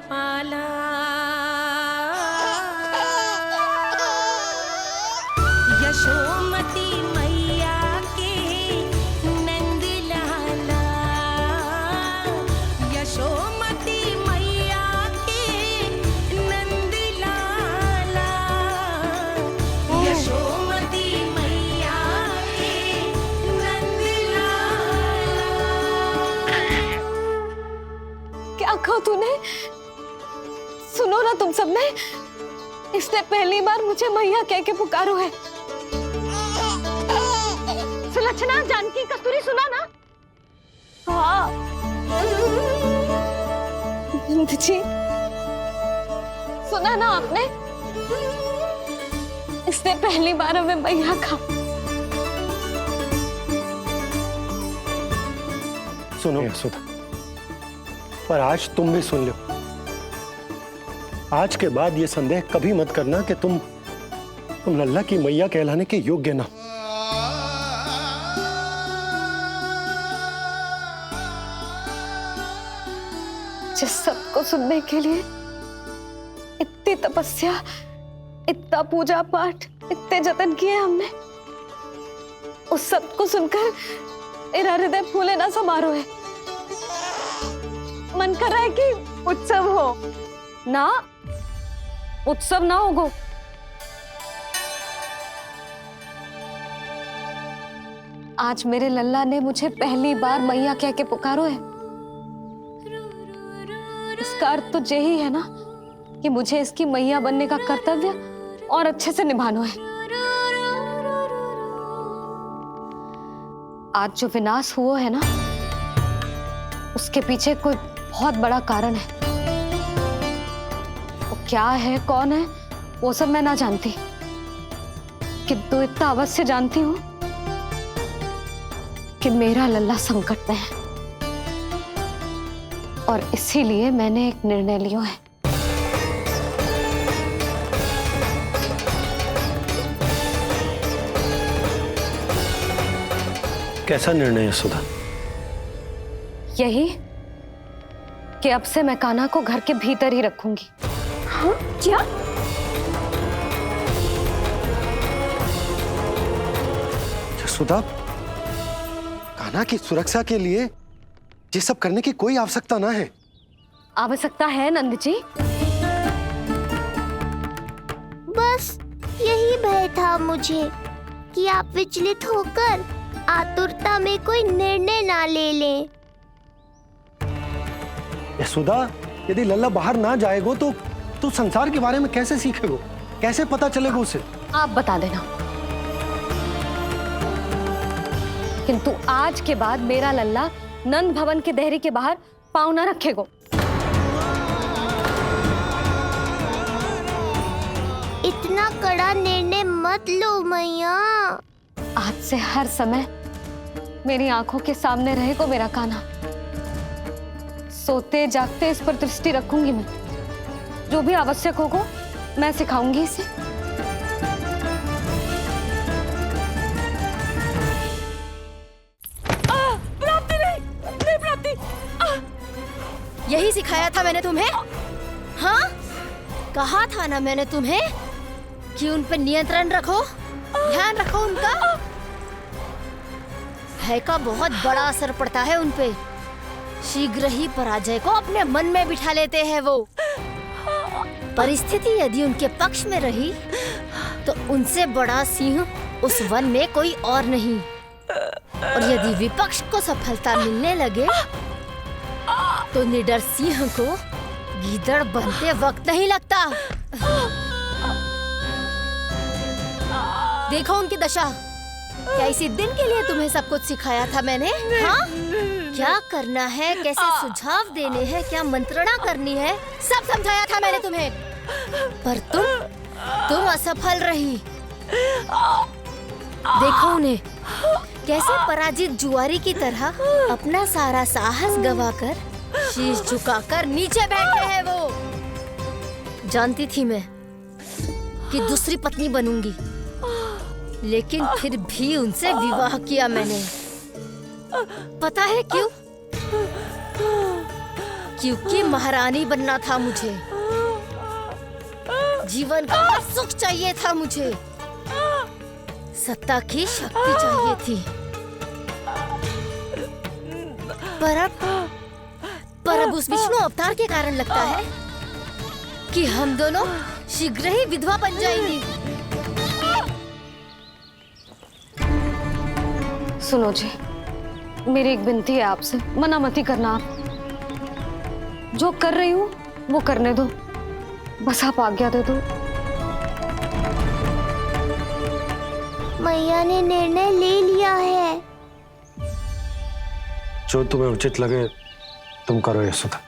पाला, यशोमती मैया के नंद लाला, यशोमती मैया के नंद लाला, यशोमती मैया के नंद लाला। क्या कहा तूने? सुनो ना तुम सबने, इसने पहली बार मुझे मैया कह के पुकारो है। सुलक्षणा, जानकी, कस्तूरी, सुना ना? हाँ जी, सुना ना आपने? इसने पहली बार हमें मैया कहा। सुनो सुधा, पर आज तुम भी सुन लो। आज के बाद ये संदेह कभी मत करना कि तुम लल्ला की मैया कहलाने के योग्य ना। जिस सबको सुनने के लिए इतनी तपस्या, इतना पूजा पाठ, इतने जतन किए हमने, उस सब को सुनकर मेरा हृदय फूले ना समारोह है। मन कर रहा है कि उत्सव हो ना, उत्सव ना होगो। आज मेरे लल्ला ने मुझे पहली बार मैया कह के पुकारो है। इसका अर्थ तो यही है ना कि मुझे इसकी मैया बनने का कर्तव्य और अच्छे से निभाना है। आज जो विनाश हुआ है ना, उसके पीछे कोई बहुत बड़ा कारण है। वो क्या है, कौन है, वो सब मैं ना जानती, किंतु इतना अवश्य जानती हूँ कि मेरा लल्ला संकट में है, और इसीलिए मैंने एक निर्णय लिया है। कैसा निर्णय है सुधा? यही कि अब से मैं कान्हा को घर के भीतर ही रखूंगी। हाँ? क्या? सुधा, कान्हा की सुरक्षा के लिए ये सब करने की कोई आवश्यकता ना है। आवश्यकता है नंद जी। बस यही भय था मुझे कि आप विचलित होकर आतुरता में कोई निर्णय ना ले लें। सुधा, यदि लल्ला बाहर ना जाएगो तो संसार के बारे में कैसे सीखेगो, कैसे पता चलेगा उसे? आप बता देना। किंतु आज के बाद मेरा लल्ला नंद भवन के देहरी के बाहर पाँव न रखेगो। इतना कड़ा निर्णय मत लो मैया। आज से हर समय मेरी आंखों के सामने रहेगो मेरा कान्हा। सोते जागते इस पर दृष्टि रखूंगी मैं। जो भी आवश्यक होगा मैं सिखाऊंगी इसे। प्राप्ति नहीं प्राप्ति। यही सिखाया था मैंने तुम्हें। हाँ, कहा था ना मैंने तुम्हें कि उन पर नियंत्रण रखो, ध्यान रखो उनका। भय का बहुत बड़ा असर पड़ता है उन पे। शीघ्र ही पराजय को अपने मन में बिठा लेते हैं वो। परिस्थिति यदि उनके पक्ष में रही तो उनसे बड़ा सिंह उस वन में कोई और नहीं, और यदि विपक्ष को सफलता मिलने लगे तो निडर सिंह को गीदड़ बनते वक्त नहीं लगता। देखो उनकी दशा। क्या इसी दिन के लिए तुम्हें सब कुछ सिखाया था मैंने? हाँ, क्या करना है, कैसे सुझाव देने हैं, क्या मंत्रणा करनी है, सब समझाया था मैंने तुम्हें। पर तुम असफल रही। देखो उन्हें, कैसे पराजित जुआरी की तरह अपना सारा साहस गवाकर शीश झुकाकर नीचे बैठे हैं वो। जानती थी मैं कि दूसरी पत्नी बनूंगी, लेकिन फिर भी उनसे विवाह किया मैंने। पता है क्यों? क्योंकि महारानी बनना था मुझे। जीवन का हर सुख चाहिए था मुझे। सत्ता की शक्ति चाहिए थी। पर अब उस विष्णु अवतार के कारण लगता है कि हम दोनों शीघ्र ही विधवा बन जाएंगी। सुनो जी, मेरी एक विनती है आपसे, मना मत ही करना। आप जो कर रही हूँ वो करने दो, बस आप आज्ञा दे दो। मैया ने निर्णय ले लिया है। जो तुम्हें उचित लगे तुम करो यशोदा।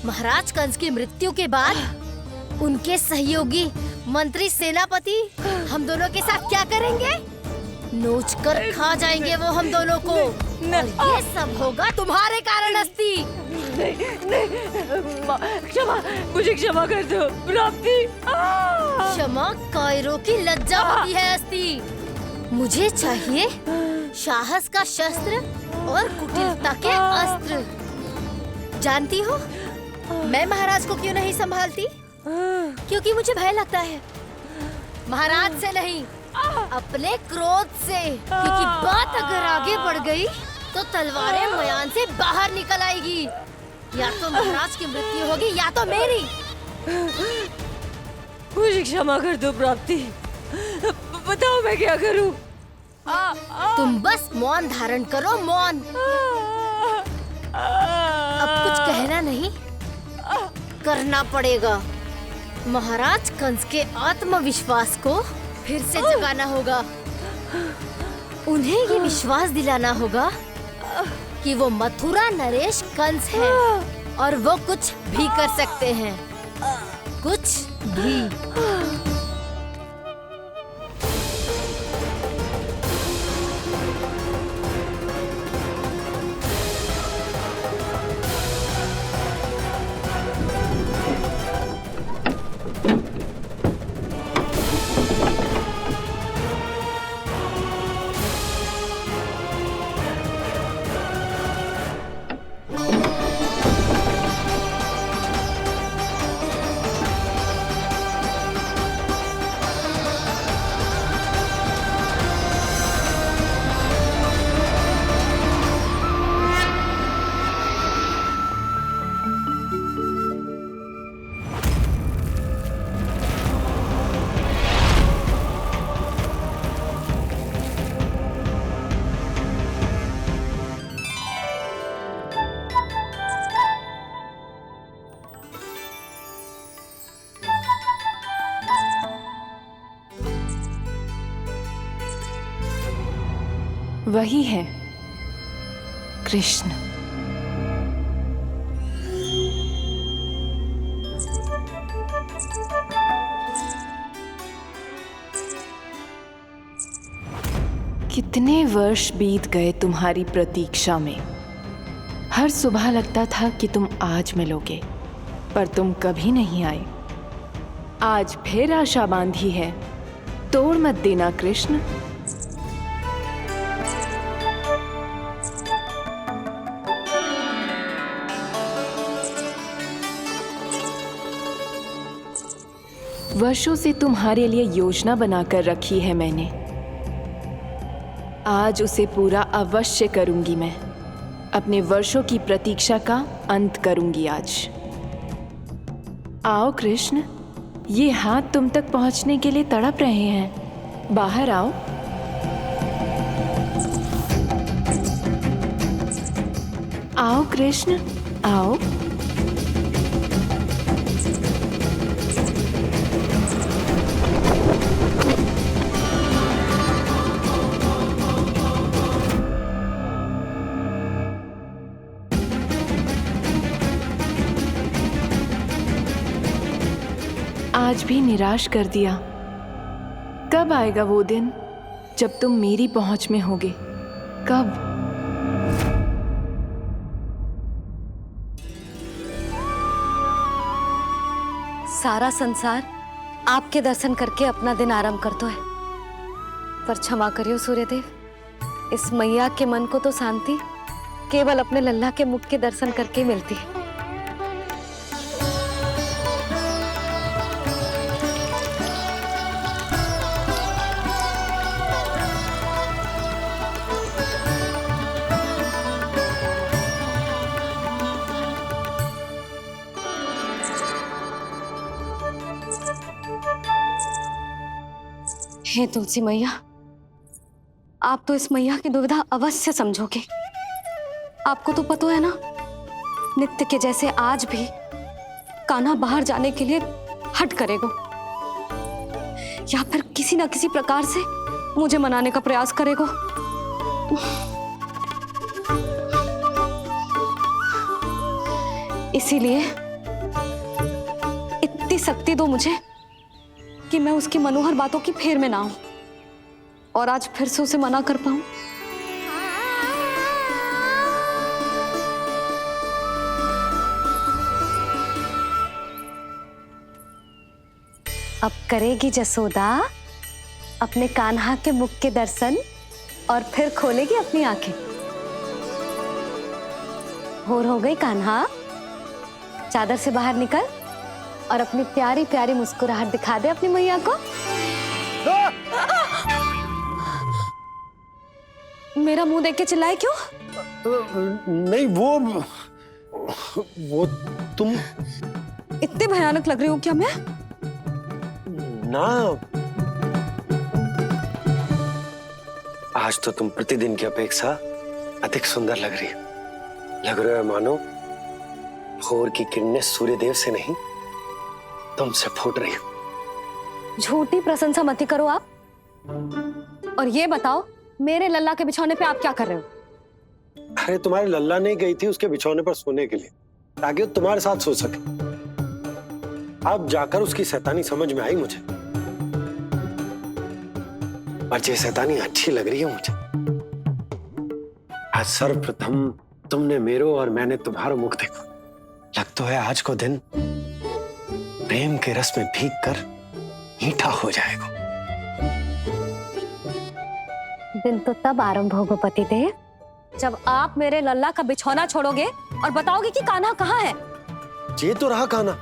महाराज कंस की मृत्यु के बाद उनके सहयोगी मंत्री सेनापति हम दोनों के साथ क्या करेंगे? नोच कर खा जाएंगे वो हम दोनों को। और ये सब होगा तुम्हारे कारण अस्ति। क्षमा, मुझे क्षमा कर दो प्राप्ति। क्षमा कायरों की लज्जा होती है अस्ति। मुझे चाहिए साहस का शस्त्र और कुटिलता के अस्त्र। जानती हो मैं महाराज को क्यों नहीं संभालती? क्योंकि मुझे भय लगता है। महाराज से नहीं, अपने क्रोध से। क्योंकि बात अगर आगे बढ़ गई तो तलवारें मयान से बाहर निकल आएगी। या तो महाराज की मृत्यु होगी या तो मेरी। मुझे क्षमा कर दो प्राप्ति। बताओ मैं क्या करूं? तुम बस मौन धारण करो, मौन। अब कुछ कहना नहीं, करना पड़ेगा। महाराज कंस के आत्मविश्वास को फिर से जगाना होगा। उन्हें ये विश्वास दिलाना होगा कि वो मथुरा नरेश कंस है और वो कुछ भी कर सकते हैं, कुछ भी। वही है कृष्ण। कितने वर्ष बीत गए तुम्हारी प्रतीक्षा में। हर सुबह लगता था कि तुम आज मिलोगे, पर तुम कभी नहीं आए। आज फिर आशा बांधी है, तोड़ मत देना कृष्ण। वर्षों से तुम्हारे लिए योजना बनाकर रखी है मैंने। आज उसे पूरा अवश्य करूंगी मैं। अपने वर्षों की प्रतीक्षा का अंत करूंगी आज। आओ कृष्ण, ये हाथ तुम तक पहुंचने के लिए तड़प रहे हैं। बाहर आओ। आओ कृष्ण, आओ। आज भी निराश कर दिया। कब आएगा वो दिन जब तुम मेरी पहुंच में होगे? कब? सारा संसार आपके दर्शन करके अपना दिन आरंभ करते है। पर क्षमा करियो सूर्यदेव, इस मैया के मन को तो शांति केवल अपने लल्ला के मुख के दर्शन करके मिलती है। हे तुलसी मैया, आप तो इस मैया की दुविधा अवश्य समझोगे। आपको तो पता है ना, नित्य के जैसे आज भी कान्हा बाहर जाने के लिए हट करेगा या फिर किसी ना किसी प्रकार से मुझे मनाने का प्रयास करेगा। इसीलिए इतनी शक्ति दो मुझे कि मैं उसकी मनोहर बातों की फेर में ना आऊं और आज फिर से उसे मना कर पाऊं। अब करेगी जसोदा अपने कान्हा के मुख के दर्शन और फिर खोलेगी अपनी आंखें। होर हो गई कान्हा, चादर से बाहर निकल और अपनी प्यारी प्यारी मुस्कुराहट दिखा दे अपनी मैया को। मेरा मुंह देख के चिल्लाए क्यों? नहीं, वो तुम इतने भयानक लग रही हूँ क्या मैं? ना, आज तो तुम प्रतिदिन की अपेक्षा अधिक सुंदर लग रही हो। लग रहा है मानो भोर की किरणें सूर्यदेव से नहीं तुमसे फूट रही हो। झूठी प्रशंसा मत करो आप। और ये बताओ, मेरे लल्ला के बिछौने पे आप क्या कर रहे हो? अरे तुम्हारे लल्ला ने गई थी उसके बिछौने पर सोने के लिए ताकि वो तुम्हारे साथ सो सके। अब जाकर उसकी शैतानी समझ में आई मुझे, और ये शैतानी अच्छी लग रही है मुझे। आज सर्वप्रथम तुमने मेरो और मैंने तुम्हारा मुख देखा। लगता है आज को दिन प्रेम के रस में भीग कर मीठा हो जाएगा। दिन तो तब आरंभ होगा पतिदेव जब आप मेरे लल्ला का बिछौना छोड़ोगे और बताओगे कि कान्हा कहाँ है। ये तो रहा कान्हा,